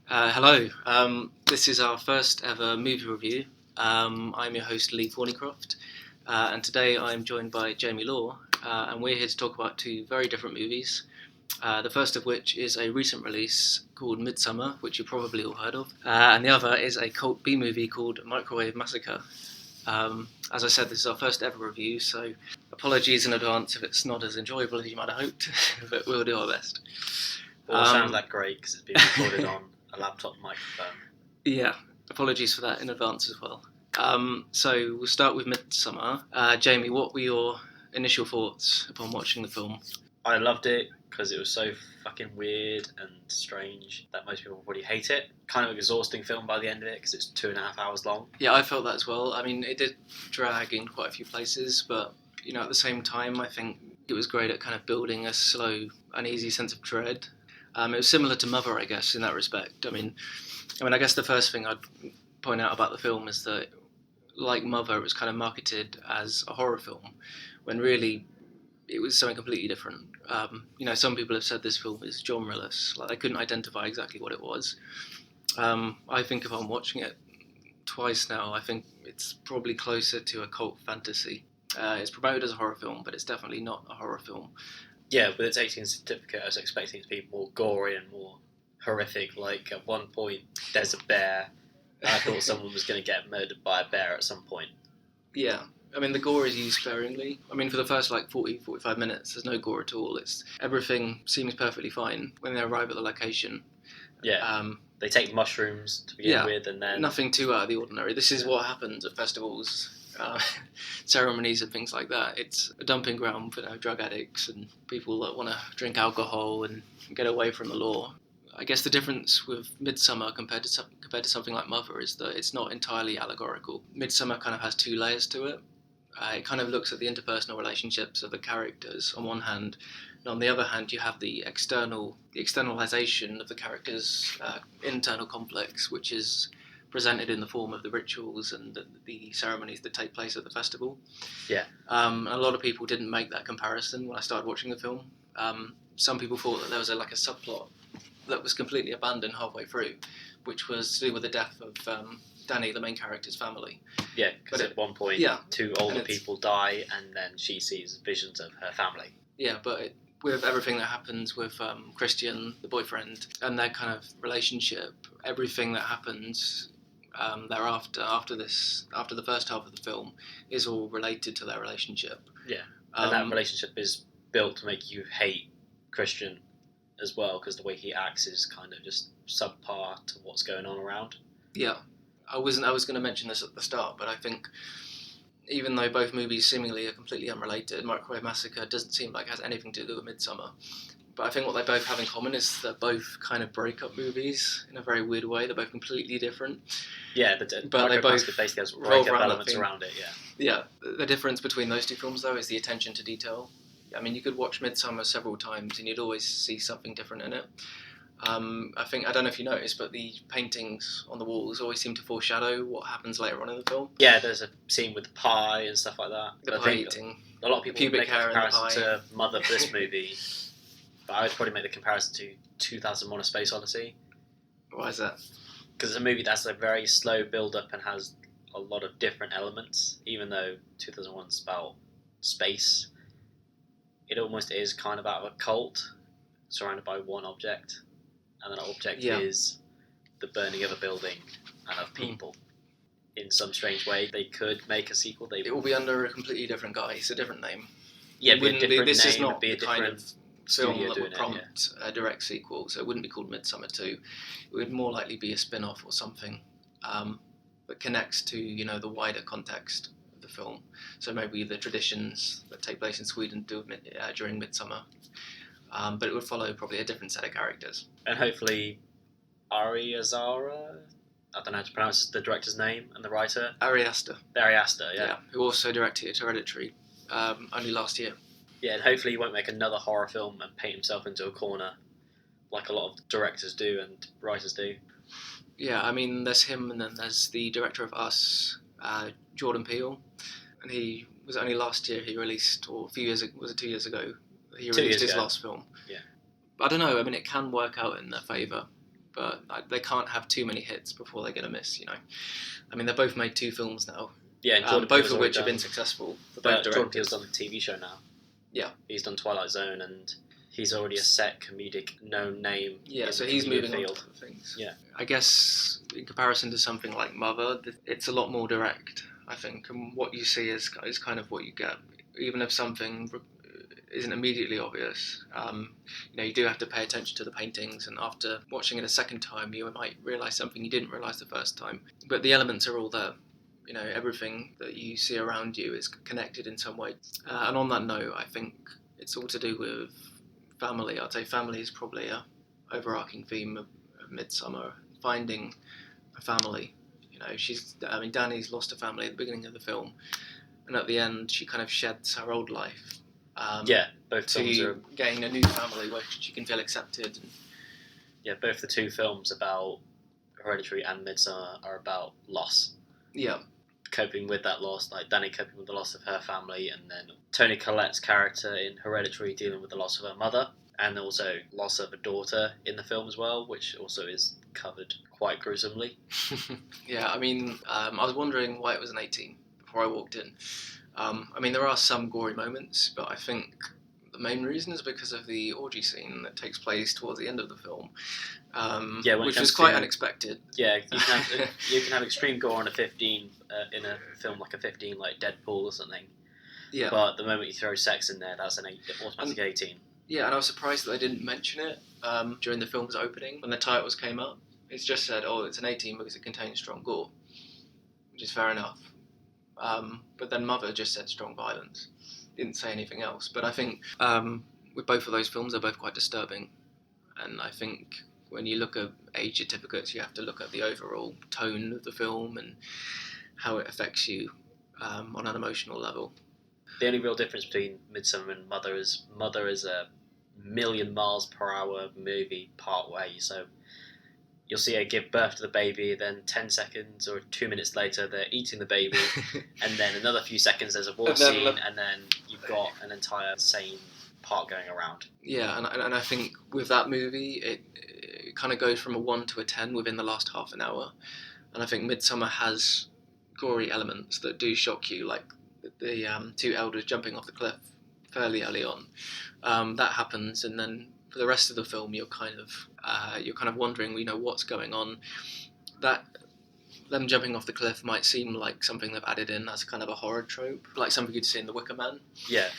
Hello, this is our first ever movie review. I'm your host Lee Thornycroft, and today I'm joined by Jamie Law, and we're here to talk about two very different movies. The first of which is a recent release called Midsommar, which you probably all heard of, and the other is a cult B movie called Microwave Massacre. As I said, this is our first ever review, so apologies in advance if it's not as enjoyable as you might have hoped, but we'll do our best. Well, it sounds that great because it's been recorded on a laptop microphone. Yeah, apologies for that in advance as well. So we'll start with Midsommar. Jamie, what were your initial thoughts upon watching the film? I loved it because it was so fucking weird and strange that most people probably hate it. Kind of an exhausting film by the end of it because it's 2.5 hours long. Yeah, I felt that as well. I mean, it did drag in quite a few places, but at the same time, I think it was great at kind of building a slow, uneasy sense of dread. It was similar to Mother, I guess, in that respect. I mean, I guess the first thing I'd point out about the film is that, like Mother, it was kind of marketed as a horror film, when really it was something completely different. Some people have said this film is genreless, like they couldn't identify exactly what it was. I think if I'm watching it twice now, I think it's probably closer to a cult fantasy. It's promoted as a horror film, but it's definitely not a horror film. Yeah, with its 18 certificate, I was expecting it to be more gory and more horrific. Like, at one point, there's a bear. I thought someone was going to get murdered by a bear at some point. Yeah. I mean, the gore is used sparingly. I mean, for the first 45 minutes, there's no gore at all. Everything seems perfectly fine when they arrive at the location. Yeah. They take mushrooms to begin with, and then nothing too out of the ordinary. This is what happens at festivals, ceremonies, and things like that. It's a dumping ground for drug addicts and people that want to drink alcohol and get away from the law. I guess the difference with Midsommar compared to something like Mother is that it's not entirely allegorical. Midsommar kind of has two layers to it. It kind of looks at the interpersonal relationships of the characters on one hand, and on the other hand, you have the externalization of the characters' internal conflicts, which is presented in the form of the rituals and the ceremonies that take place at the festival. Yeah. A lot of people didn't make that comparison when I started watching the film. Some people thought that there was a subplot that was completely abandoned halfway through, which was to do with the death of Danny, the main character's family. Yeah, because at one point, two older people die, and then she sees visions of her family. Yeah, but with everything that happens with Christian, the boyfriend, and their kind of relationship, everything that happens thereafter, after the first half of the film, is all related to their relationship. Yeah, and that relationship is built to make you hate Christian as well, because the way he acts is kind of just subpar to what's going on around. Yeah. I was going to mention this at the start, but I think even though both movies seemingly are completely unrelated, Microwave Massacre doesn't seem like it has anything to do with Midsommar. But I think what they both have in common is they're both kind of breakup movies in a very weird way. They're both completely different. Yeah, but they both basically has breakup elements around it. Yeah. The difference between those two films, though, is the attention to detail. I mean, you could watch Midsommar several times and you'd always see something different in it. I don't know if you noticed, but the paintings on the walls always seem to foreshadow what happens later on in the film. Yeah, there's a scene with the pie and stuff like that. The pie eating. A lot of people make a comparison to Mother for this movie, but I would probably make the comparison to 2001: A Space Odyssey. Why is that? Because it's a movie that's a very slow build-up and has a lot of different elements, even though 2001's about space. It almost is kind of out of a cult, surrounded by one object. And that object is the burning of a building and of people. In some strange way, they could make a sequel. It will be under a completely different guy. It's a different name. Yeah, this is not the kind of film that would prompt a direct sequel, so it wouldn't be called Midsommar 2. It would more likely be a spin-off or something that connects to, the wider context of the film. So maybe the traditions that take place in Sweden during Midsommar. But it would follow probably a different set of characters. And hopefully Ari Azara, I don't know how to pronounce the director's name, and the writer? Ari Aster. Yeah. Who also directed Hereditary only last year. Yeah, and hopefully he won't make another horror film and paint himself into a corner like a lot of directors do and writers do. Yeah, I mean, there's him, and then there's the director of Us, Jordan Peele. And he was only last year he released, or 2 years ago, he released his last film. Yeah. I don't know, I mean, it can work out in their favour, but they can't have too many hits before they're going to miss. I mean, they've both made 2 films now, Yeah, and Jordan both Peele's of which have already been successful. done- Both Jordan directed. Peele's done the TV show now. Yeah. He's done Twilight Zone, and he's already a set comedic known name. Yeah, in so the he's comedic moving on to field. other things. Yeah. I guess in comparison to something like Mother, it's a lot more direct, I think, and what you see is kind of what you get. Even if something isn't immediately obvious, you do have to pay attention to the paintings, and after watching it a second time, you might realise something you didn't realise the first time. But the elements are all there. Everything that you see around you is connected in some way. And on that note, I think it's all to do with family. I'd say family is probably a overarching theme of Midsommar. Finding a family. Danny's lost a family at the beginning of the film, and at the end, she kind of sheds her old life. Both films To are. gain a new family where she can feel accepted. Yeah, both the 2 films about Hereditary and Midsommar are about loss. Yeah. Coping with that loss, like Danny coping with the loss of her family, and then Toni Collette's character in Hereditary dealing with the loss of her mother, and also loss of a daughter in the film as well, which also is covered quite gruesomely. Yeah, I mean, I was wondering why it was an 18 before I walked in. There are some gory moments, but I think the main reason is because of the orgy scene that takes place towards the end of the film, which was quite unexpected. Yeah, you can have extreme gore on a 15 in a film like a 15, like Deadpool or something. Yeah. But the moment you throw sex in there, that's an automatic 18. Yeah, and I was surprised that they didn't mention it during the film's opening when the titles came up. It's just said, "Oh, it's an 18 because it contains strong gore," which is fair enough. But then Mother just said strong violence. Didn't say anything else. But I think with both of those films, they're both quite disturbing. And I think when you look at age certificates, you have to look at the overall tone of the film and how it affects you on an emotional level. The only real difference between Midsommar and Mother is a million miles per hour movie part way. So you'll see her give birth to the baby, then 10 seconds or 2 minutes later they're eating the baby, and then another few seconds there's a war scene, and then you've got an entire sane part going around. Yeah, and I think with that movie, it kind of goes from a 1 to a 10 within the last half an hour. And I think Midsommar has gory elements that do shock you, like the 2 elders jumping off the cliff fairly early on. That happens, and then for the rest of the film, you're kind of wondering, what's going on. Them jumping off the cliff might seem like something they've added in as kind of a horror trope, like something you'd see in The Wicker Man. Yeah.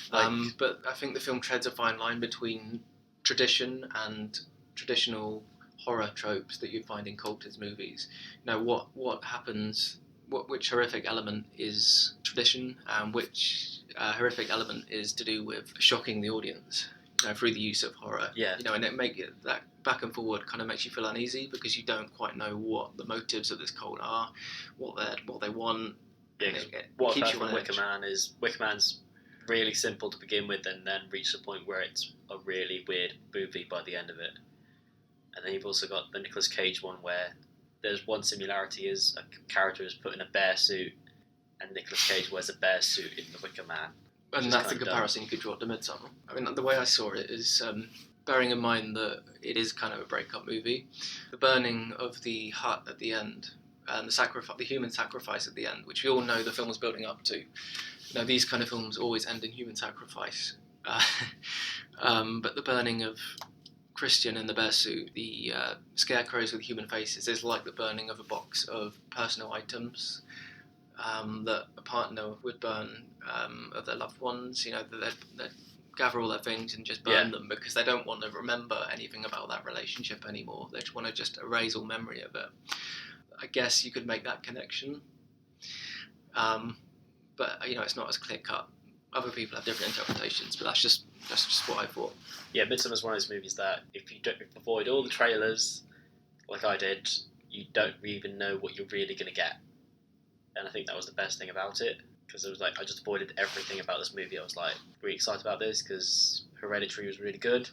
But I think the film treads a fine line between tradition and traditional horror tropes that you find in cultist movies. What happens? Which horrific element is tradition, and which horrific element is to do with shocking the audience through the use of horror. Yeah. And that back and forward kind of makes you feel uneasy because you don't quite know what the motives of this cult are, what they want. Yeah, what I've heard from Wicker Man is Wicker Man's really simple to begin with, and then reach the point where it's a really weird movie by the end of it. And then you've also got the Nicolas Cage one where there's one similarity is a character is put in a bear suit, and Nicolas Cage wears a bear suit in The Wicker Man. And that's the comparison you could draw to Midsommar. I mean, the way I saw it is, bearing in mind that it is kind of a breakup movie, the burning of the hut at the end, and the human sacrifice at the end, which we all know the film was building up to. These kind of films always end in human sacrifice. But the burning of Christian in the bear suit, the scarecrows with human faces, is like the burning of a box of personal items that a partner would burn of their loved ones. They'd gather all their things and just burn them because they don't want to remember anything about that relationship anymore. They just want to just erase all memory of it. I guess you could make that connection. But it's not as clear cut. Other people have different interpretations, but that's just what I thought. Yeah, Midsommar's one of those movies that if you don't avoid all the trailers, like I did, you don't even know what you're really going to get. And I think that was the best thing about it, because it was like I just avoided everything about this movie. I was like really excited about this because Hereditary was really good,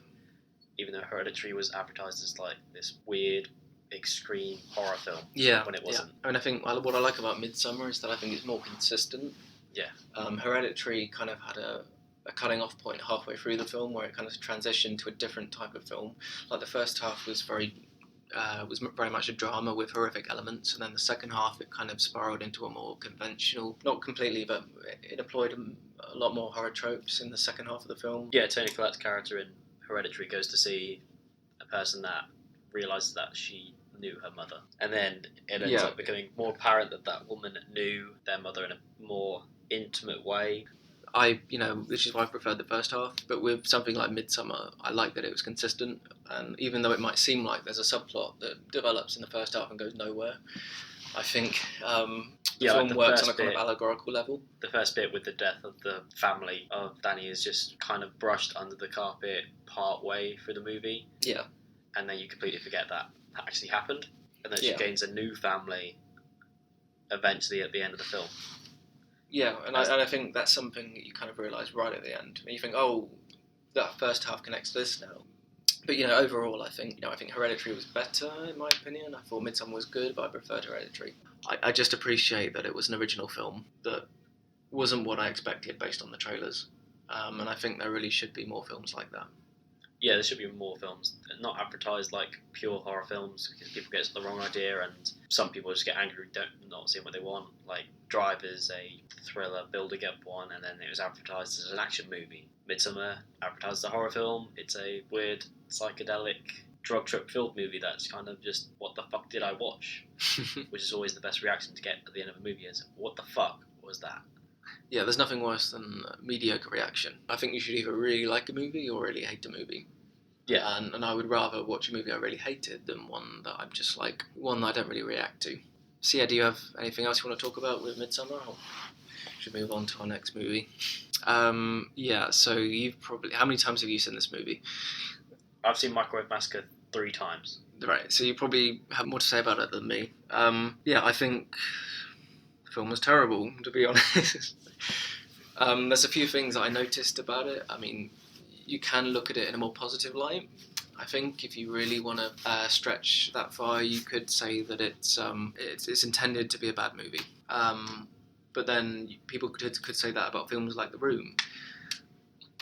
even though Hereditary was advertised as like this weird, extreme horror film. Yeah, when it wasn't. Yeah. I mean, I think what I like about Midsommar is that I think it's more consistent. Yeah. Hereditary kind of had a cutting off point halfway through the film where it kind of transitioned to a different type of film. Like the first half was very was very much a drama with horrific elements, and then the second half it kind of spiraled into a more conventional, not completely, but it employed a lot more horror tropes in the second half of the film. Yeah, Toni Collette's character in Hereditary goes to see a person that realises that she knew her mother, and then it ends up becoming more apparent that that woman knew their mother in a more intimate way. Which is why I preferred the first half, but with something like Midsommar, I like that it was consistent, and even though it might seem like there's a subplot that develops in the first half and goes nowhere, I think the film works on a kind of allegorical level. The first bit with the death of the family of Danny is just kind of brushed under the carpet part way through the movie. Yeah. And then you completely forget that actually happened, and then she gains a new family eventually at the end of the film. Yeah, and I think that's something that you kind of realise right at the end. And you think, oh, that first half connects to this now. But, overall, I think Hereditary was better, in my opinion. I thought Midsommar was good, but I preferred Hereditary. I just appreciate that it was an original film that wasn't what I expected based on the trailers. And I think there really should be more films like that. Yeah, there should be more films, not advertised like pure horror films, because people get the wrong idea, and some people just get angry, not seeing what they want. Like Drive is a thriller building up one, and then it was advertised as an action movie. Midsommar advertised as a horror film. It's a weird psychedelic drug trip filled movie that's kind of just, what the fuck did I watch? Which is always the best reaction to get at the end of a movie is, what the fuck was that? Yeah, there's nothing worse than a mediocre reaction. I think you should either really like a movie or really hate a movie. Yeah. And I would rather watch a movie I really hated than one that I'm just like, one that I don't really react to. So yeah, do you have anything else you want to talk about with Midsommar? Or should we move on to our next movie? Yeah, so how many times have you seen this movie? I've seen Microwave Massacre 3 times. Right, so you probably have more to say about it than me. Yeah, I think the film was terrible, to be honest. There's a few things that I noticed about it. I mean, you can look at it in a more positive light. I think if you really want to stretch that far, you could say that it's intended to be a bad movie. But then people could say that about films like The Room.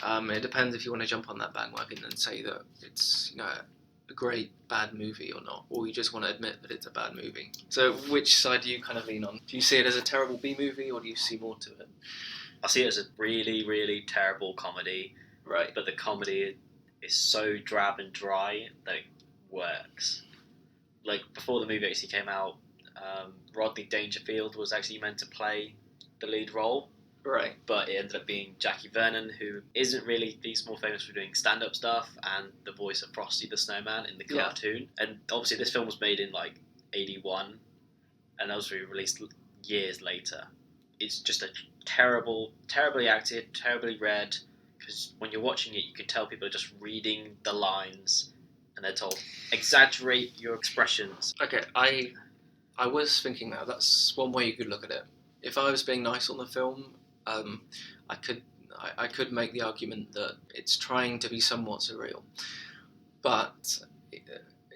It depends if you want to jump on that bandwagon and say that it's a great bad movie or not, or you just want to admit that it's a bad movie. So which side do you kind of lean on? Do you see it as a terrible B movie, or do you see more to it? I see it as a really, really terrible comedy. Right. But the comedy is so drab and dry that it works. Like, before the movie actually came out, Rodney Dangerfield was actually meant to play the lead role. Right. But it ended up being Jackie Vernon, who isn't really more famous for doing stand-up stuff, and the voice of Frosty the Snowman in the cartoon. Yeah. And obviously this film was made in, 81, and that was released years later. It's just a terribly acted, terribly read, because when you're watching it, you can tell people are just reading the lines, and they're told, exaggerate your expressions. Okay, I was thinking that's one way you could look at it. If I was being nice on the film, I could make the argument that it's trying to be somewhat surreal, but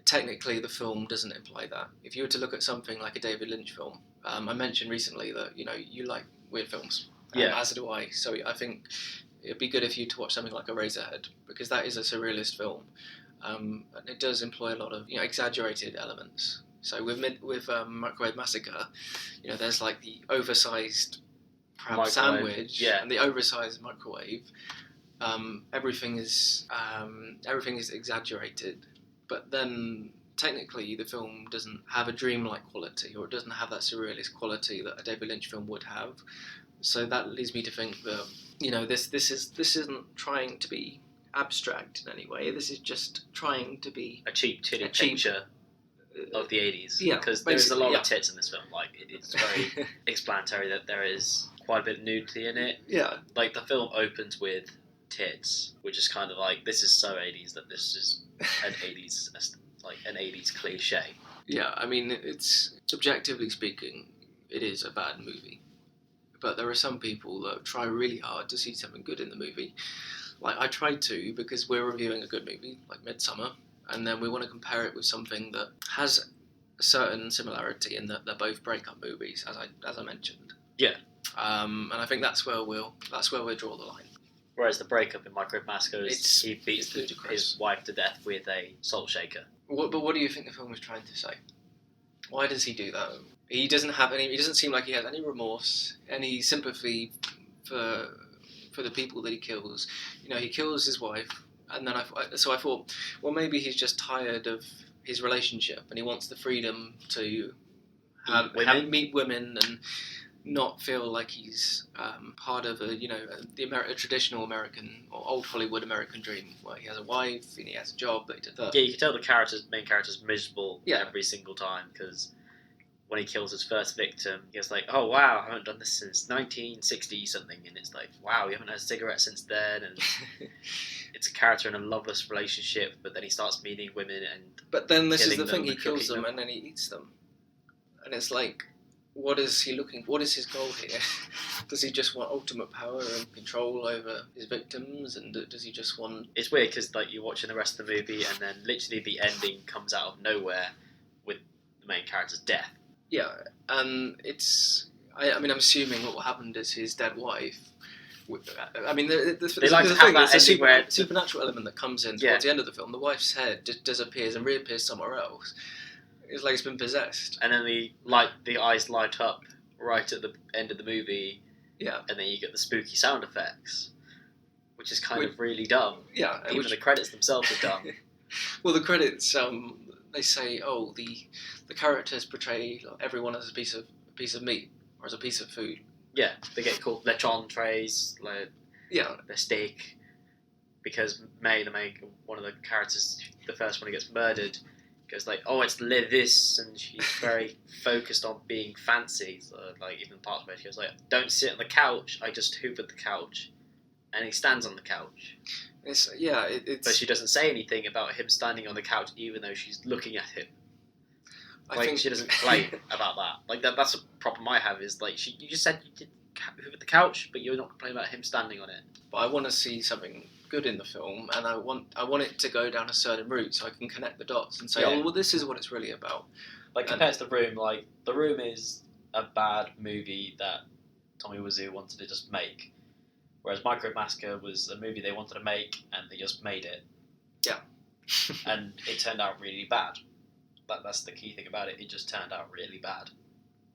technically the film doesn't imply that. If you were to look at something like a David Lynch film, I mentioned recently that you like weird films, as do I. So I think it'd be good if you to watch something like Eraserhead, because that is a surrealist film, and it does employ a lot of exaggerated elements. So with Microwave Massacre, there's like the oversized crab sandwich and the oversized microwave. Everything is exaggerated, but then technically the film doesn't have a dreamlike quality, or it doesn't have that surrealist quality that a David Lynch film would have. So that leads me to think that this isn't trying to be abstract in any way. This is just trying to be a cheap picture of the 80s. Yeah, because there's a lot of tits in this film. Like, it's very explanatory that there is quite a bit of nudity in it. Yeah. Like, the film opens with tits, which is kind of like, this is so 80s that this is an 80s cliche. Yeah, I mean, it's, objectively speaking, it is a bad movie. But there are some people that try really hard to see something good in the movie. Like, I tried to, because we're reviewing a good movie, like Midsommar, and then we want to compare it with something that has a certain similarity in that they're both breakup movies, as I mentioned. Yeah. And I think that's where we'll draw the line. Whereas the breakup in Microwave Massacre is he beats his wife to death with a salt shaker. But what do you think the film is trying to say? Why does he do that? He doesn't have any. He doesn't seem like he has any remorse, any sympathy for the people that he kills. He kills his wife, and then I thought, well, maybe he's just tired of his relationship, and he wants the freedom to meet women and not feel like he's part of a traditional American or old Hollywood American dream where he has a wife and he has a job, but he does that. Yeah, you can tell the main character's miserable every single time, because when he kills his first victim, he was like, oh wow, I haven't done this since 1960 something, and it's like, wow, you haven't had a cigarette since then, and it's a character in a loveless relationship, but then he starts meeting women and but then this is the thing, he kills them and then he eats them, and it's like, what is he looking for? What is his goal here? Does he just want ultimate power and control over his victims, and does he just want... It's weird because you're watching the rest of the movie and then literally the ending comes out of nowhere with the main character's death. Yeah, and it's... I'm assuming what happened is his dead wife... there's a supernatural element that comes in towards the end of the film. The wife's head just disappears and reappears somewhere else. It's like it's been possessed. And then the eyes light up right at the end of the movie. Yeah. And then you get the spooky sound effects, which is kind of really dumb. Yeah. Even the credits themselves are dumb. Well, the credits, they say, the characters portray everyone as a piece of meat or as a piece of food. Yeah, they get called lechon trays, their steak, because one of the characters, the first one who gets murdered, goes like, oh, it's this, and she's very focused on being fancy. So, even parts where she goes like, don't sit on the couch, I just hoovered the couch, and he stands on the couch. But she doesn't say anything about him standing on the couch, even though she's looking at him. I think she doesn't complain about that. That's a problem I have. Is you just said you did hoover the couch, but you're not complaining about him standing on it. But I want to see something good in the film, and I want it to go down a certain route so I can connect the dots and say, this is what it's really about. Compared to The Room, The Room is a bad movie that Tommy Wiseau wanted to just make, whereas Massacre was a movie they wanted to make and they just made it. Yeah. And it turned out really bad. That's the key thing about it. It just turned out really bad.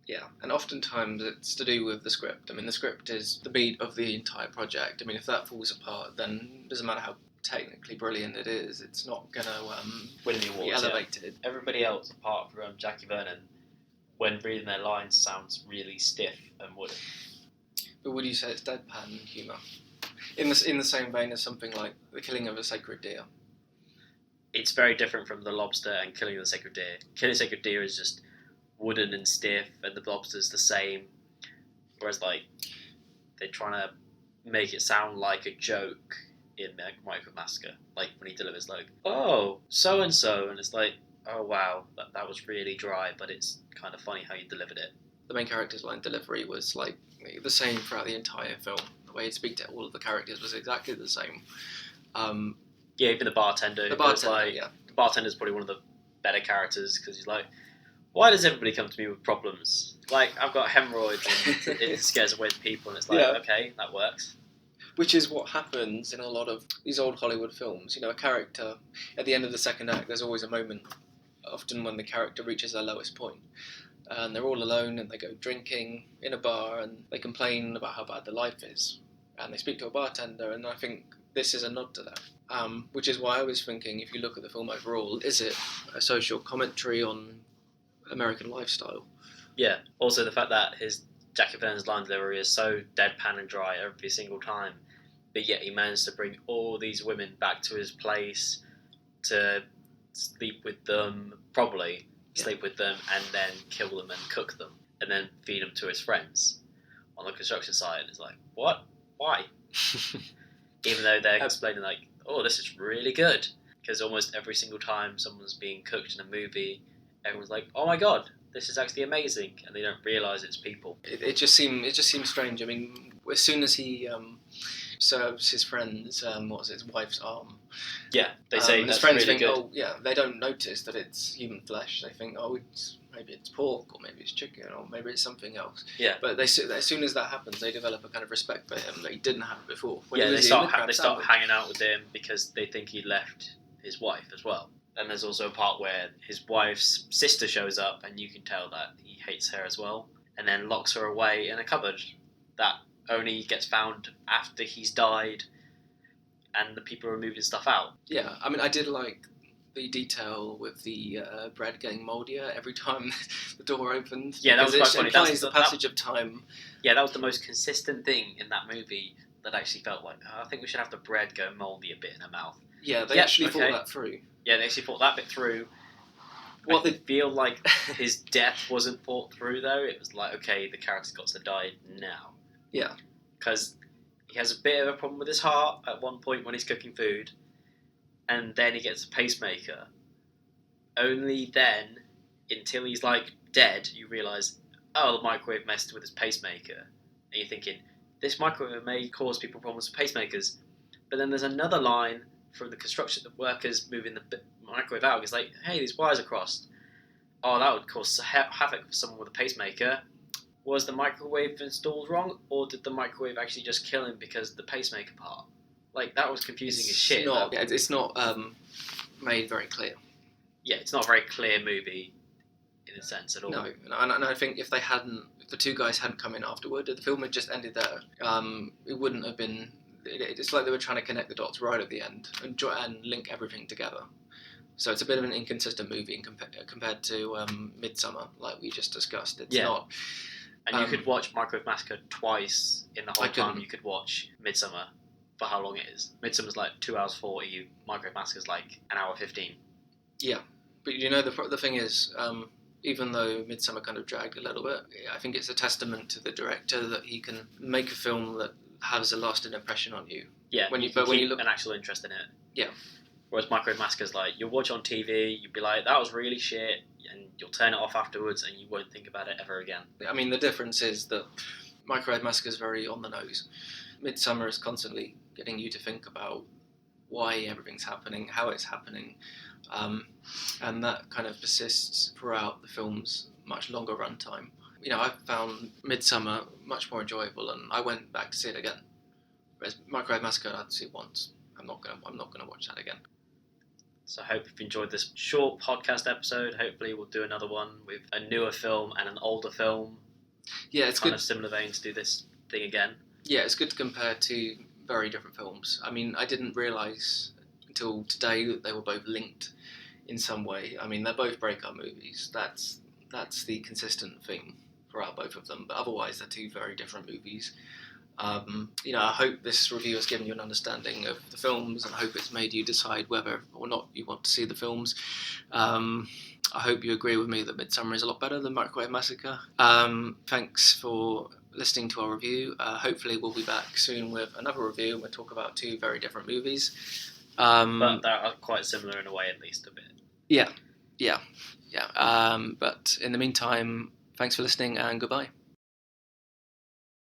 Yeah, and oftentimes it's to do with the script. The script is the beat of the entire project. If that falls apart, then it doesn't matter how technically brilliant it is, it's not going to win the awards, be elevated. Yeah. Everybody else, apart from Jackie Vernon, when reading their lines, sounds really stiff and wooden. But would you say it's deadpan humour? In the same vein as something like The Killing of a Sacred Deer? It's very different from The Lobster and Killing of the Sacred Deer. Killing of the Sacred Deer is just wooden and stiff, and The Lobster's the same. Whereas, they're trying to make it sound like a joke in Massacre. When he delivers, oh, so-and-so, and it's like, oh, wow, that was really dry, but it's kind of funny how you delivered it. The main character's line delivery was, the same throughout the entire film. The way he'd speak to all of the characters was exactly the same. Even the bartender. The bartender's probably one of the better characters, because he's like, why does everybody come to me with problems? I've got hemorrhoids and it scares away the people, and it's okay, that works. Which is what happens in a lot of these old Hollywood films. A character, at the end of the second act, there's always a moment, often when the character reaches their lowest point. And they're all alone, and they go drinking in a bar, and they complain about how bad their life is. And they speak to a bartender, and I think this is a nod to that. Which is why I was thinking, if you look at the film overall, is it a social commentary on American lifestyle? Yeah. Also, the fact that Jackie Vernon's line delivery is so deadpan and dry every single time, but yet he managed to bring all these women back to his place to sleep with them, sleep with them, and then kill them and cook them, and then feed them to his friends on the construction site. It's like, what? Why? Even though they're explaining oh, this is really good, because almost every single time someone's being cooked in a movie, everyone's like, oh my god, this is actually amazing, and they don't realise it's people. It just seems strange. As soon as he serves his friends, his wife's arm. Yeah, they say his that's friends really think, good. They don't notice that it's human flesh. They think, maybe it's pork, or maybe it's chicken, or maybe it's something else. Yeah. But as soon as that happens, they develop a kind of respect for him that he didn't have before. They start hanging out with him because they think he left his wife as well. And there's also a part where his wife's sister shows up, and you can tell that he hates her as well, and then locks her away in a cupboard that only gets found after he's died, and the people are moving stuff out. Yeah, I mean, I did like the detail with the bread getting mouldier every time the door opened. Yeah, that was quite funny. It implies the passage of time. Yeah, that was the most consistent thing in that movie that actually felt like, I think we should have the bread go mouldy a bit in her mouth. Yeah, they actually thought that through. Yeah, they actually thought that bit through. I feel like his death wasn't thought through, though. It was like, okay, the character's got to die now. Yeah. Because he has a bit of a problem with his heart at one point when he's cooking food, and then he gets a pacemaker. Only then, until he's, like, dead, you realise, oh, the microwave messed with his pacemaker. And you're thinking, this microwave may cause people problems with pacemakers. But then there's another line from the construction, the workers moving the microwave out. It's like, hey, these wires are crossed. Oh, that would cause havoc for someone with a pacemaker. Was the microwave installed wrong, or did the microwave actually just kill him because of the pacemaker part? Like, that was confusing as shit. It's not made very clear. Yeah, it's not a very clear movie in a sense at all. No, and I think if the two guys hadn't come in afterward, if the film had just ended there, it wouldn't have been. It's like they were trying to connect the dots right at the end and link everything together. So it's a bit of an inconsistent movie compared to Midsommar, like we just discussed. It's not. And you could watch Microwave Massacre twice in the whole time. You could watch Midsommar for how long it is. Midsommar's like 2 hours 40. Microwave Massacre's like an hour 15. Yeah, but you know the thing is, even though Midsommar kind of dragged a little bit, I think it's a testament to the director that he can make a film that has a lasting impression on you. Yeah, when you look an actual interest in it. Yeah. Whereas Microwave Massacre's like, you'll watch on TV, you'll be like, that was really shit, and you'll turn it off afterwards, and you won't think about it ever again. I mean, the difference is that Microwave Massacre is very on the nose. Midsommar is constantly getting you to think about why everything's happening, how it's happening, and that kind of persists throughout the film's much longer runtime. You know, I found Midsommar much more enjoyable, and I went back to see it again. Whereas Microwave Massacre, I'd see it once. I'm not gonna watch that again. So I hope you've enjoyed this short podcast episode. Hopefully we'll do another one with a newer film and an older film. Yeah, it's kind good. of similar vein to do this thing again. Yeah, it's good to compare two very different films. I mean, I didn't realise until today that they were both linked in some way. I mean, they're both breakup movies. That's the consistent theme throughout both of them. But otherwise, they're two very different movies. You know, I hope this review has given you an understanding of the films, and I hope it's made you decide whether or not you want to see the films. I hope you agree with me that Midsommar is a lot better than Microwave Massacre. Thanks for listening to our review. Hopefully we'll be back soon with another review, and we'll talk about two very different movies. But they are quite similar in a way, at least a bit. Yeah. But in the meantime, thanks for listening, and goodbye.